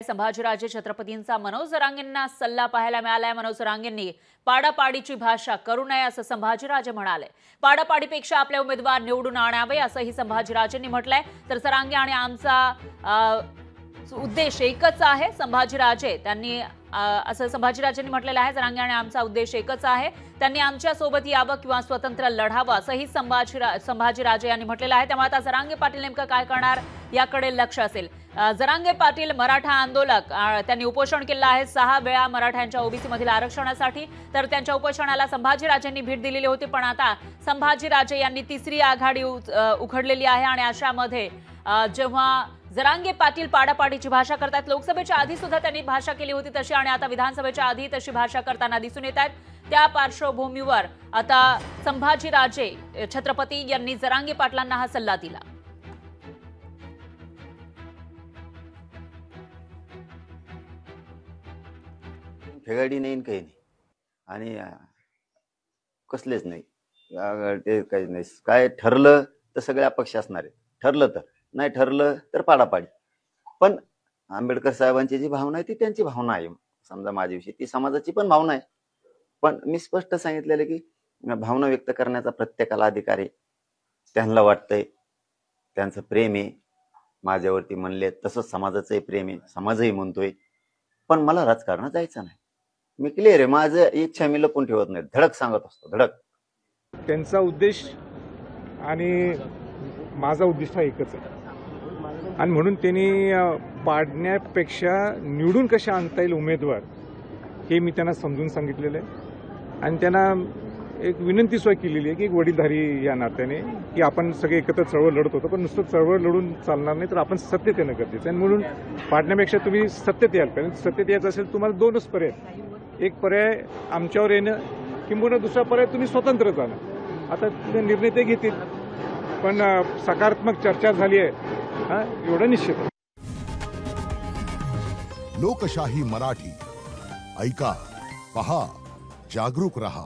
संभाजीराजे छत्रपतींचा मनोज जरांगेंना सल्ला पाहायला मिळालाय। मनोज जरांगेंनी पाडापाडीची भाषा करू नये असं संभाजीराजे म्हणाले। पाडापाडीपेक्षा आपले उमेदवार निवडून आणावे असंही संभाजीराजेंनी म्हटलंय। तर जरांगे आणि आमचा उद्देश एकच आहे संभाजीराजे त्यांनी असं संभाजीराजेंनी म्हटलेलं आहे। जरांगे आणि आमचा उद्देश एकच आहे, त्यांनी आमच्या सोबत यावं किंवा स्वतंत्र लढावं असंही संभाजीराजे यांनी म्हटलेलं आहे। त्यामुळे आता जरांगे पाटील नेमकं काय करणार याकडे लक्ष असेल। जरांगे पाटील मराठा आंदोलक, त्यांनी उपोषण केलं आहे 6 वेळा मराठ्यांच्या ओबीसी मधील आरक्षणासाठी। तर त्यांच्या उपोषणाला संभाजीराजेंनी भेट दिलेली होती, पण आता संभाजीराजे यांनी तिसरी आघाडी उघडलेली आहे आणि अशामध्ये जेव्हा जरांगे पाटील पाडापाडीची भाषा करतात, लोकसभेच्या आधी सुद्धा त्यांनी भाषा केली होती तशी आणि आता विधानसभेच्या आधी तशी भाषा करताना दिसून येत आहेत। त्या पार्श्वभूमीवर आता संभाजीराजे छत्रपती यांनी जरांगे पाटलांना हा सल्ला दिला। फेगाडी नाही काही नाही आणि कसलेच नाही, ते काही नाही। काय ठरलं तर सगळे अपक्ष असणार आहे, ठरलं तर नाही, ठरलं तर पाडापाडी। पण आंबेडकर साहेबांची जी भावना आहे ती त्यांची भावना आहे, समजा माझ्याविषयी ती समाजाची पण भावना आहे। पण मी स्पष्ट सांगितलेलं की भावना व्यक्त करण्याचा प्रत्येकाला अधिकार आहे। त्यांना वाटतंय त्यांचं प्रेम आहे माझ्यावरती म्हणले, तसंच समाजाचंही प्रेम आहे, समाजही म्हणतोय। पण मला राजकारणात जायचं नाही, मी क्लिअर आहे, माझं इच्छा मी लपून ठेवत नाही, धडक सांगत असतो, धडक। त्यांचा उद्देश आणि माझा उद्देश हा एकच आहे आणि म्हणून त्यांनी पाडण्यापेक्षा निवडून कशा आणता येईल उमेदवार हे मी त्यांना समजून सांगितलेलं आहे। आणि त्यांना एक विनंती सुद्धा केलेली आहे की एक वडीलधारी या नात्याने की आपण सगळे एकत्र चळवळ लढत होतो, पण नुसतं चळवळ लढून चालणार नाही, तर आपण सत्तेत येणं गरजेचं आहे। म्हणून पाडण्यापेक्षा तुम्ही सत्तेत याल पाहिजे। सत्तेत यायचं असेल तुम्हाला 2च पर्याय, एक पर्याय आमच्यावर येणं किंवा दुसरा पर्याय तुम्ही स्वतंत्र जाणं। आता निर्णय ते घेतील, पण सकारात्मक चर्चा झाली आहे एवढं निश्चित आहे। लोकशाही मराठी ऐका, पहा, जागरूक रहा।